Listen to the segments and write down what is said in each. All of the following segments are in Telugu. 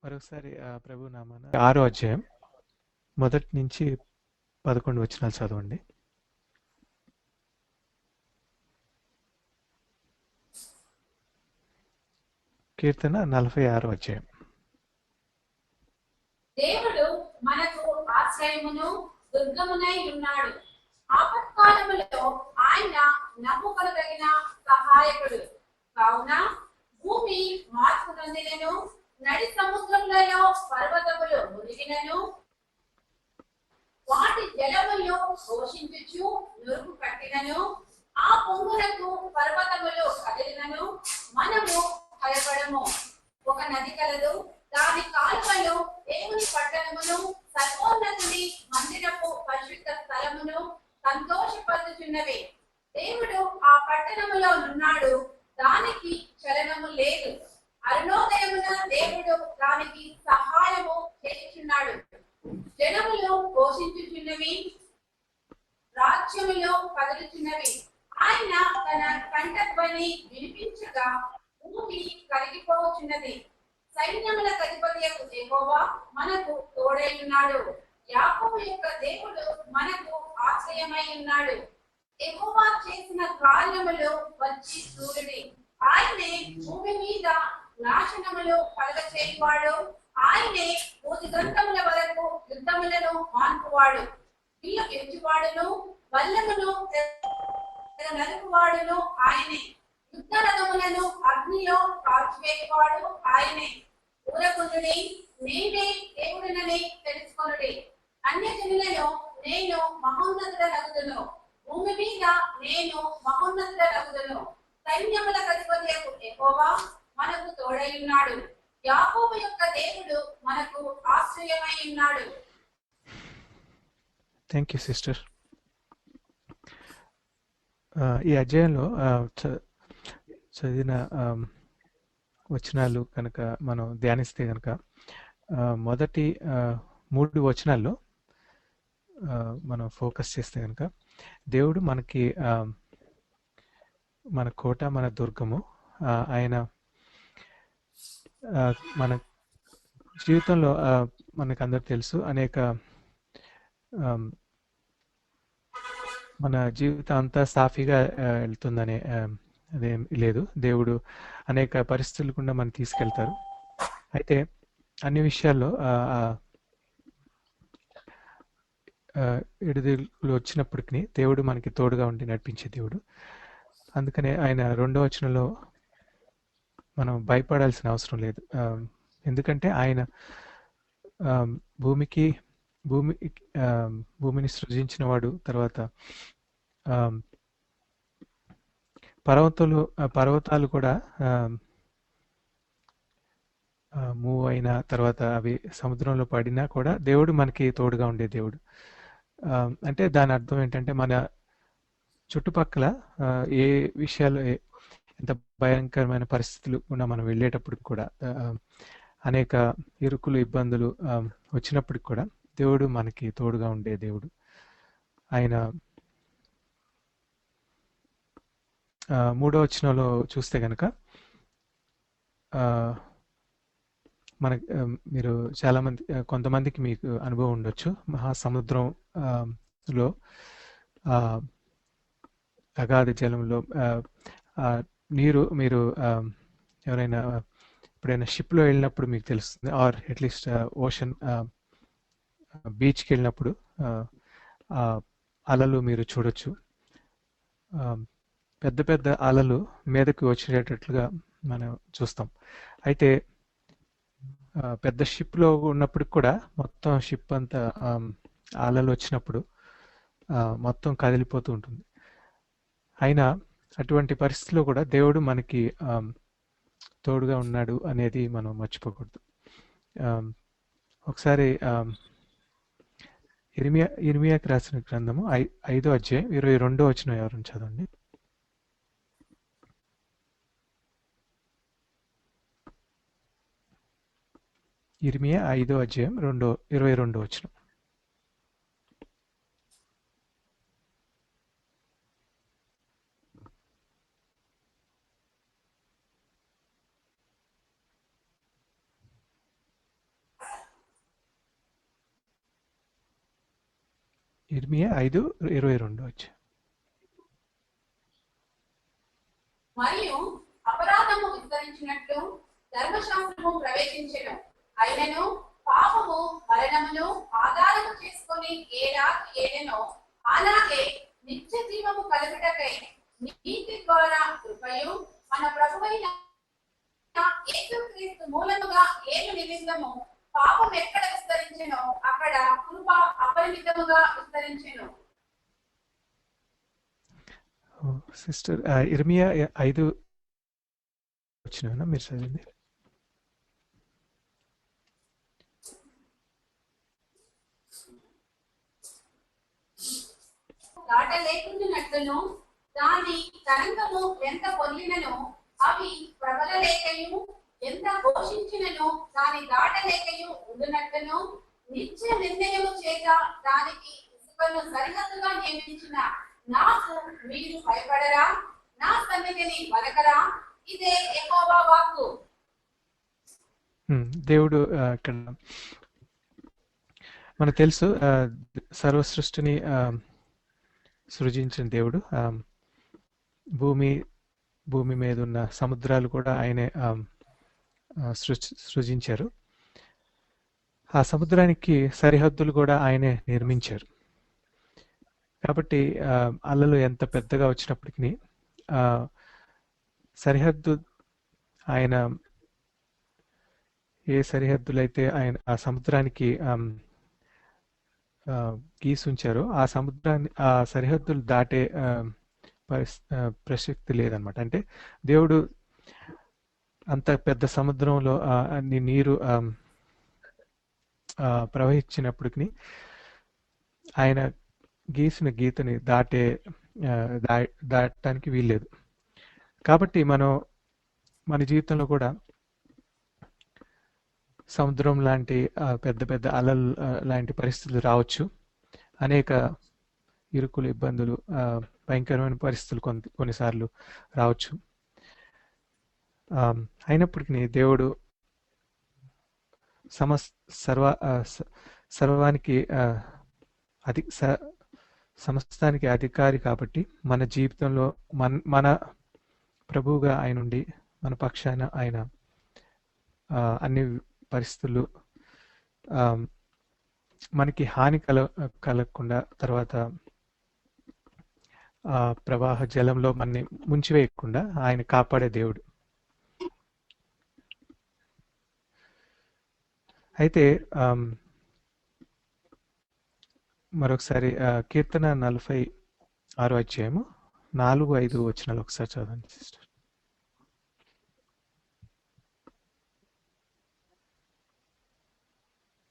మరొకసారి ప్రభు నామాన 6వ అధ్యాయం మొదటి నుంచి 11 వచనాలు చదవండి. కీర్తన 46వ అధ్యాయం. దేవుడు మనకు ఆశ్రయమును దుర్గమునై ఉన్నాడు. ఆపత్కాలములో ఆయన నమ్ముకొనదగిన సహాయకుడు. కావున భూమి మార్పు నొందినను, నడి సముద్రములలో పర్వతములు మునిగినను, వాటి జలములు ఘోషించుచు నురుగు కట్టినను, ఆ పొంగులకు పర్వతములు కదిలినను, మనము భయపడము. ఒక నది కలదు, దాని కాలువలో దేవుని పట్టణమును, సర్వోన్నతుని మందిరపు పరిశుద్ధ స్థలమును సంతోషపరుచుచున్నవి. దేవుడు ఆ పట్టణములో ఉన్నాడు, దానికి చలనము లేదు. అరుణోదయమున దేవుడు దానికి సహాయము చేయుచున్నాడు. జనములు ఘోషించుచున్నవి, రాజ్యములో కదులుచున్నవి. ఆయన తన కంఠధ్వని వినిపించగా భూమి కరిగిపోవచ్చున్నది. సైన్యముల అధిపతియకు యెహోవా మనకు తోడై ఉన్నాడు. యాకోబు యొక్క దేవుడు మనకు ఆశ్రయమై ఉన్నాడు. యెహోవా చేసిన కార్యములు వచ్చి చూడుడి. ఆయనే భూమి మీద నాశనములు కలగచేయువాడు. ఆయనే భూదిగంతముల వరకు యుద్ధములను మాన్పువాడు. విల్లు ఎత్తువాడును, బల్లమును నలుపువాడును ఆయనే. యుద్ధ రథములను అగ్నిలో కాల్చివేయువాడు ఆయనే. ఊరకుండుడి, నేనే దేవుడినని తెలుసుకొనుడి. అన్యజనులలో నేను మహోన్నతుడనగుదును, భూమి మీద నేను మహోన్నతుడనగుదును. సైన్యముల అధిపతియకు యెహోవా మనకు తోడై ఉన్నాడు. యాకోబు యొక్క దేవుడు మనకు ఆశ్రయమై ఉన్నాడు. Thank you sister. ఈ అధ్యాయంలో చదివిన వచనాలు కనుక మనం ధ్యానిస్తే కనుక మొదటి 3 వచనాల్లో మనం ఫోకస్ చేస్తే కనుక దేవుడు మనకి మన కోట, మన దుర్గము. ఆయన మన జీవితంలో మనకు అందరూ తెలుసు, అనేక మన జీవితం అంతా సాఫీగా వెళ్తుందనే అదేం లేదు. దేవుడు అనేక పరిస్థితులు కూడా మనం తీసుకెళ్తారు. అయితే అన్ని విషయాల్లో ఎడుదల వచ్చినప్పటికీ దేవుడు మనకి తోడుగా ఉండి నడిపించే దేవుడు. అందుకనే ఆయన 2వ వచనంలో మనం భయపడాల్సిన అవసరం లేదు. ఎందుకంటే ఆయన భూమిని సృజించిన వాడు. తర్వాత పర్వతాలు కూడా మూవ్ అయిన తర్వాత అవి సముద్రంలో పడినా కూడా దేవుడు మనకి తోడుగా ఉండే దేవుడు. అంటే దాని అర్థం ఏంటంటే మన చుట్టుపక్కల ఏ విషయాలు, ఎంత భయంకరమైన పరిస్థితులు కూడా మనం వెళ్ళేటప్పుడు కూడా, అనేక ఇరుకులు, ఇబ్బందులు వచ్చినప్పటికి కూడా దేవుడు మనకి తోడుగా ఉండే దేవుడు. ఆయన 3వ వచనంలో చూస్తే కనుక మీరు చాలామంది, కొంతమందికి మీకు అనుభవం ఉండొచ్చు. మహాసముద్రంలో అగాధ జలంలో నీరు, మీరు ఎవరైనా ఎప్పుడైనా షిప్లో వెళ్ళినప్పుడు మీకు తెలుస్తుంది, ఆర్ అట్లీస్ట్ ఓషన్ బీచ్కి వెళ్ళినప్పుడు అలలు మీరు చూడొచ్చు. పెద్ద పెద్ద అలలు మీదకి వచ్చేటట్లుగా మనం చూస్తాం. అయితే పెద్ద షిప్లో ఉన్నప్పటికి కూడా మొత్తం షిప్ అంతా అలలు వచ్చినప్పుడు మొత్తం కదిలిపోతూ ఉంటుంది. అయినా అటువంటి పరిస్థితిలో కూడా దేవుడు మనకి తోడుగా ఉన్నాడు అనేది మనం మర్చిపోకూడదు. ఒకసారి ఇర్మియాకి రాసిన గ్రంథము 5వ అధ్యాయం 22వ వచనం ఎవరైనా చదవండి. ఇర్మియా 5వ అధ్యాయం 22వ వచనం. ఇర్మియా 5:22 వచ్చి. మరియు అపరాధము విస్తరించినట్లు ధర్మశాస్త్రము ప్రవేశించెను. అయినను పాపము మరణమును ఆధారము చేసుకొని ఏడెనో అలాగే నిత్య జీవము కలుగుటకై నీతి ద్వారా కృపయు మన ప్రభువైన యేసుక్రీస్తు మూలముగా ఏలు నిమిత్తము పాపం ఎక్కడ విస్తరించెనో అక్కడ కృప అపరిమితముగా విస్తరించెను. సిస్టర్ ఇర్మియా 5 వచ్చిన మీరు చదివింది. దాట లేకుండానట్లును దాని తరంగము ఎంత పొందినను అవి ప్రబలలేకయు ఎంత ఘోషించినను దాని దాటలేకయు ఉండునట్లును నిత్య నిర్ణయము చేత దానికి ఇసుకను సరిహద్దుగా నియమించిన నాకు మీరు భయపడరా? నా సన్నిధిని వరకరా? ఇదే యెహోవా వాక్కు. దేవుడు ఇక్కడ మనకు తెలుసు, సర్వ సృష్టిని సృజించిన దేవుడు. భూమి మీద ఉన్న సముద్రాలు కూడా ఆయనే సృజించారు. ఆ సముద్రానికి సరిహద్దులు కూడా ఆయనే నిర్మించారు. కాబట్టి అలలు ఎంత పెద్దగా వచ్చినప్పటికీ సరిహద్దు ఆయన ఏ సరిహద్దులైతే ఆయన ఆ సముద్రానికి గీసుంచారో ఆ సరిహద్దులు దాటే ప్రసక్తి లేదనమాట. అంటే దేవుడు అంత పెద్ద సముద్రంలో అన్ని నీరు ప్రవహించినప్పటికీ ఆయన గీసిన గీతని దాటడానికి వీల్లేదు. కాబట్టి మన జీవితంలో కూడా సముద్రం లాంటి పెద్ద పెద్ద అలలు లాంటి పరిస్థితులు రావచ్చు. అనేక ఇరుకులు, ఇబ్బందులు, భయంకరమైన పరిస్థితులు కొన్నిసార్లు రావచ్చు. అయినప్పటికీ దేవుడు సర్వానికి సమస్తానికి అధికారి కాబట్టి మన జీవితంలో మన ప్రభువుగా ఆయన ఉండి మన పక్షాన ఆయన అన్ని పరిస్థితులు మనకి హాని కలగకుండా, తర్వాత ప్రవాహ జలంలో మనని ముంచివేయకుండా ఆయన కాపాడే దేవుడు. అయితే మరొకసారి కీర్తన 46 అధ్యాయము 4-5 వచనాలు ఒకసారి చదవండి సిస్టర్.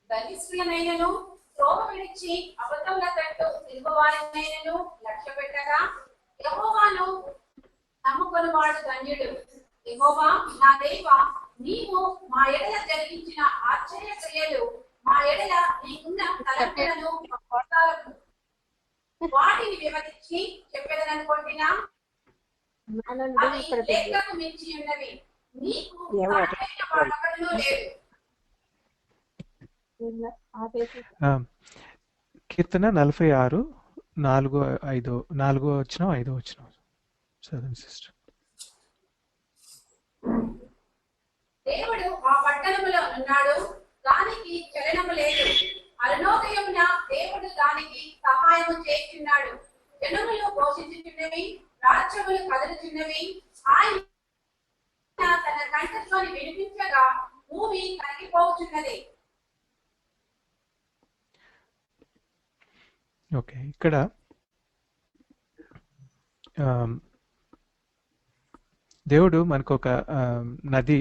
దరిద్రులనైనను త్రోవ విడిచి అబద్ధముల తట్టు తిరుగువారినైనను లక్ష్య పెట్టగా యెహోవాను నమ్ముకొనువాడు ధన్యుడు. యెహోవా నా దేవా, నీవు మా ఎడల జరిగించిన ఆశ్చర్య క్రియలు, మా ఎడల నీకున్న తలంపులను వాటిని వివరించి చెప్పేదనుకుంటున్నా. అవి లెక్కకు మించి ఉన్నవి. నీకు వాడకడును లేదు. కీర్తన 46 4 వచ్చిన చదవండి సిస్టర్. దేవుడు ఆ పట్టణములో ఉన్నాడు, దానికి చలనము లేదు. అరుణోదయమున దేవుడు దానికి సహాయము చేస్తున్నాడు. జనములు ఘోషించుచున్నవి, రాజ్యములు కదులుచున్నవి. ఆయన తన కంఠధ్వని వినిపించగా భూమి కరిగిపోతున్నది. ఓకే, ఇక్కడ దేవుడు మనకు ఒక నది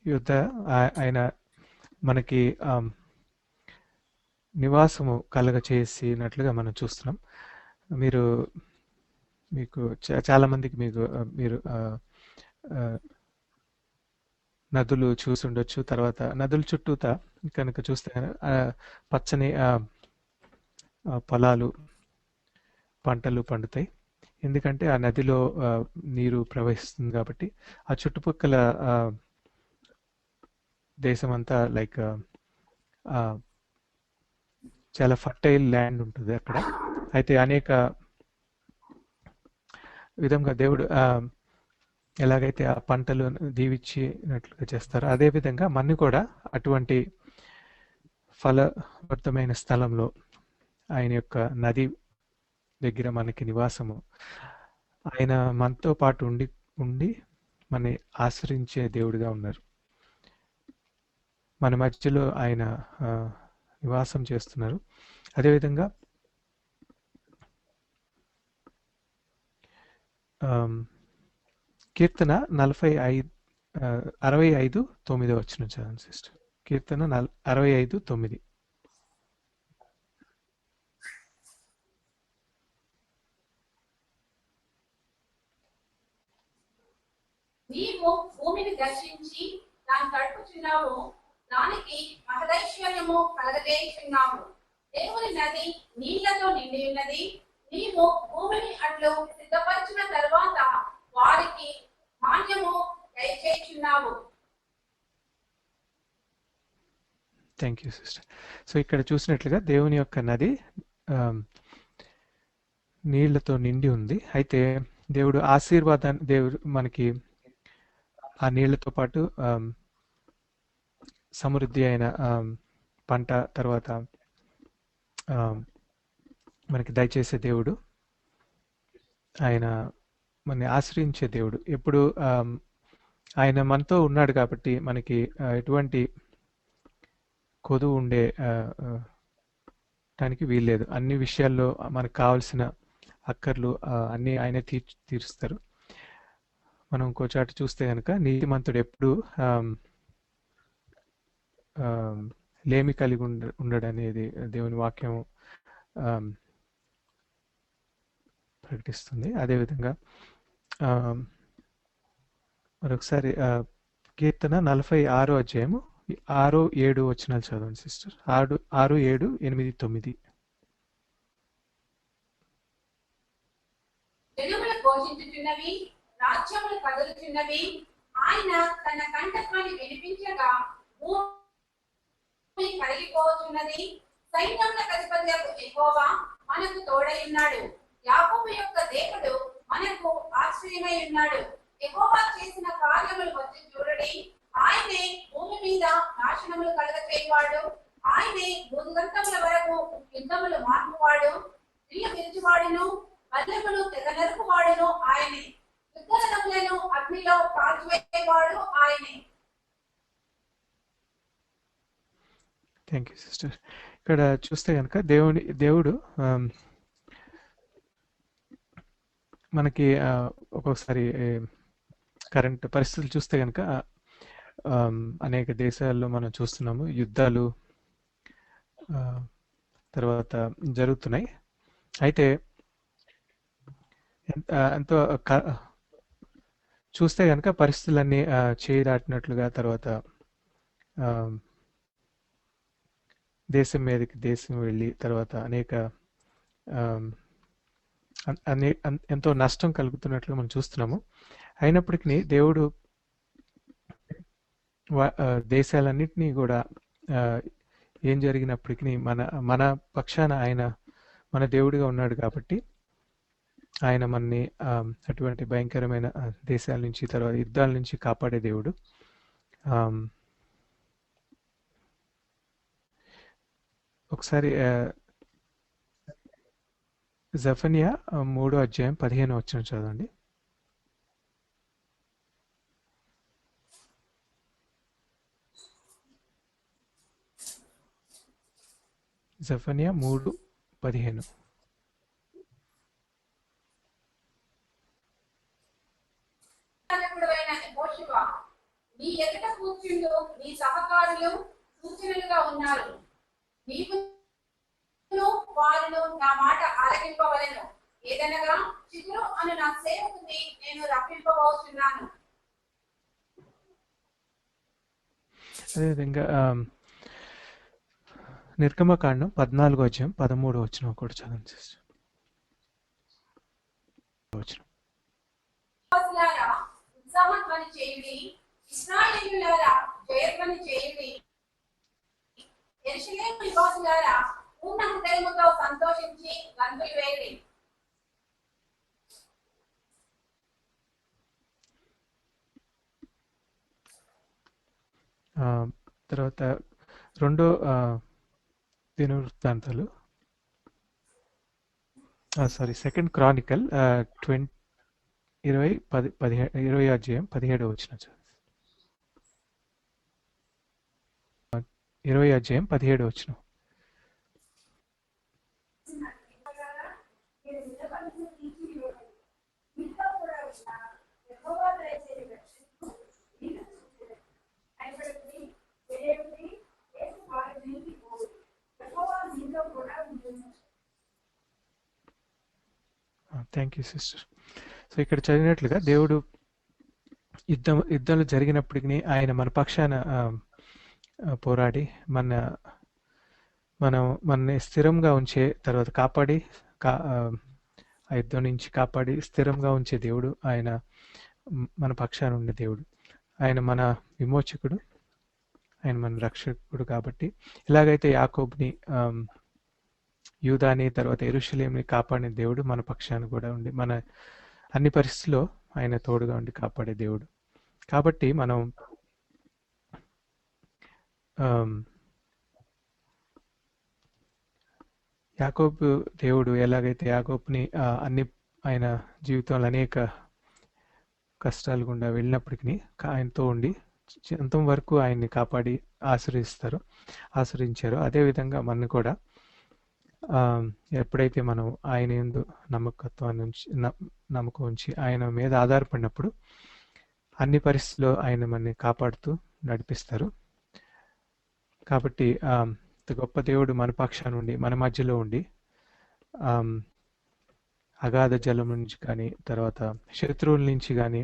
యుద్ధ ఆయన మనకి నివాసము కలగచేసినట్లుగా మనం చూస్తున్నాం. మీకు చాలా మందికి మీరు నదులు చూసి ఉండొచ్చు. తర్వాత నదుల చుట్టూతా కనుక చూస్తే పచ్చని పొలాలు, పంటలు పండుతాయి. ఎందుకంటే ఆ నదిలో నీరు ప్రవహిస్తుంది కాబట్టి. ఆ చుట్టుపక్కల దేశం అంతా ఆ, చాలా ఫర్టైల్ ల్యాండ్ ఉంటుంది అక్కడ. అయితే అనేక విధంగా దేవుడు ఎలాగైతే ఆ పంటలు దీవించినట్లుగా చేస్తారో అదేవిధంగా మనని కూడా అటువంటి ఫలవర్తమైన స్థలంలో ఆయన యొక్క నది దగ్గర మనకి నివాసము, ఆయన మనతో పాటు ఉండి ఉండి మన ఆశ్రయించే దేవుడిగా ఉన్నారు. మన మధ్యలో ఆయన నివాసం చేస్తున్నారు. అదేవిధంగా కీర్తన 65:9 వచనం చదవండి సిస్టర్. కీర్తన 65:9. నీవు భూమిని దర్శించి దాన్ని తడుపుచున్నావు, దానికి మహదైశ్వర్యము కలగజేయుచున్నావు. దేవుని నది నీళ్లతో నిండి ఉన్నది. నీవు భూమిని అట్లు సిద్ధపరిచిన తర్వాత వారికి మాన్యము దయచేయుచున్నావు. Thank you sister. సో ఇక్కడ చూసినట్లుగా దేవుని యొక్క నది నీళ్లతో నిండి ఉంది. అయితే దేవుడు ఆశీర్వాదాన్ని, దేవుడు మనకి ఆ నీళ్లతో పాటు సమృద్ధి అయిన పంట, తర్వాత మనకి దయచేసే దేవుడు, ఆయన మనని ఆశ్రయించే దేవుడు. ఎప్పుడు ఆయన మనతో ఉన్నాడు కాబట్టి మనకి ఎటువంటి కొదువు ఉండే దానికి వీల్లేదు. అన్ని విషయాల్లో మనకు కావాల్సిన అక్కర్లు అన్నీ ఆయనే తీరుస్తారు. మనం ఇంకో చాటు చూస్తే కనుక నీతిమంతుడు ఎప్పుడు లేమి కలిగి ఉండడనేది దేవుని వాక్యం ప్రకటిస్తుంది. అదేవిధంగా మరొకసారి కీర్తన 46 6-7 వచనాలు చదవండి సిస్టర్. 6, 7, 8, 9. జనములు ఘోషించుచున్నవి, రాజ్యములు కదులుచున్నవి. ఆయన తన కంఠధ్వని వినిపించగా భూమి కరిగిపోతున్నది. సైన్యములకు అధిపతులకు యెహోవా మనకు తోడై ఉన్నాడు. యాకోబు యొక్క దేవుడు మనకు ఆశ్రయమై ఉన్నాడు. యెహోవా చేసిన కార్యములు వచ్చి చూడండి. ఆయనే భూమి మీద నాశనములు కలగచేయువాడు. ఆయనే భూదిగంతముల వరకు యుద్ధములు మార్పువాడు. ప్రియ విరుచువాడును బల్లెములు తెగ నరుకువాడును ఆయనే. యుద్ధరథములను అగ్నిలో కాల్చివేసేవాడు ఆయనే. Thank you sister. ఇక్కడ చూస్తే కనుక దేవుడు మనకి ఒక్కొక్కసారి కరెంట్ పరిస్థితులు చూస్తే కనుక అనేక దేశాల్లో మనం చూస్తున్నాము, యుద్ధాలు తర్వాత జరుగుతున్నాయి. అయితే ఎంతో చూస్తే కనుక పరిస్థితులన్నీ చేయి దాటినట్లుగా, తర్వాత దేశం మీదకి దేశం వెళ్ళి, తర్వాత అనేక ఎంతో నష్టం కలుగుతున్నట్లుగా మనం చూస్తున్నాము. అయినప్పటికీ దేవుడు దేశాలన్నింటినీ కూడా ఏం జరిగినప్పటికీ మన పక్షాన ఆయన మన దేవుడిగా ఉన్నాడు కాబట్టి ఆయన మనని అటువంటి భయంకరమైన దేశాల నుంచి, తర్వాత యుద్ధాల నుంచి కాపాడే దేవుడు. ఒకసారి జెఫన్యా 3:15 వచనం చదవండి. జెఫన్యా 3:15. నీ ఎదుట కూర్చుండు నీ సహకారులు సూచనలుగా ఉన్నారు. నీవును వారును నా మాట ఆలకింపవలెను. ఏదనగా చిగురు అను నా సేవకుని నేను రప్పింపబోతున్నాను. అదేవిధంగా నిర్గమకాండం 14:13 వచనం కూడా చదవండి సిస్టర్. ఉత్సాహధ్వని చేయుడి, ఇశ్రాయేలీయులారా జయధ్వని చేయుడి. గంతులు వేయండి. తర్వాత రెండో దినవృత్తాంతాలు సెకండ్ క్రానికల్ 20 అధ్యాయం 17 వచనం. 20 అధ్యాయం 17 వచనం. Thank you sister. సో ఇక్కడ చదివినట్లుగా దేవుడు యుద్ధాలు జరిగినప్పటికీ ఆయన మన పక్షాన పోరాడి మనని స్థిరంగా ఉంచే, తర్వాత కాపాడి ఆ యుద్ధం నుంచి కాపాడి స్థిరంగా ఉంచే దేవుడు ఆయన. మన పక్షాన ఉండే దేవుడు ఆయన, మన విమోచకుడు, ఆయన మన రక్షకుడు. కాబట్టి ఎలాగైతే యాకోబుని, యూదాని, తర్వాత యెరూషలేంని కాపాడిన దేవుడు మన పక్షాన కూడా ఉండి మన అన్ని పరిస్థితుల్లో ఆయన తోడుగా ఉండి కాపాడే దేవుడు. కాబట్టి మనం యాకోబు దేవుడు ఎలాగైతే యాకోబుని ఆయన జీవితంలో అనేక కష్టాలు గుండా వెళ్ళినప్పటికీ ఆయనతో ఉండి అంతం వరకు ఆయన్ని కాపాడి ఆశ్రయించారు. అదేవిధంగా మనం కూడా ఎప్పుడైతే మనం ఆయన యందు నమ్మకం ఉంచి ఆయన మీద ఆధారపడినప్పుడు అన్ని పరిస్థితుల్లో ఆయన మనని కాపాడుతూ నడిపిస్తారు. కాబట్టి గొప్ప దేవుడు మన పక్షాన ఉండి మన మధ్యలో ఉండి అగాధ జలం నుంచి కానీ, తర్వాత శత్రువుల నుంచి కానీ,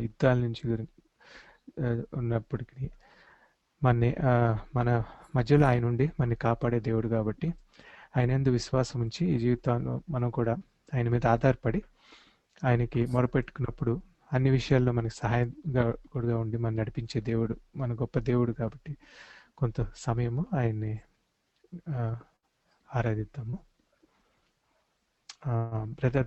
యుద్ధాల నుంచి ఉన్నప్పటికీ మన మధ్యలో ఆయన ఉండి మనని కాపాడే దేవుడు. కాబట్టి ఆయన యందు విశ్వాసం ఉంచి ఈ జీవితంలో మనం కూడా ఆయన మీద ఆధారపడి ఆయనకి మొరపెట్టుకున్నప్పుడు అన్ని విషయాల్లో మనకి సహాయంగా ఉండి మనం నడిపించే దేవుడు మన గొప్ప దేవుడు. కాబట్టి కొంత సమయము ఆయన్ని ఆరాధిద్దాము. బ్రదర్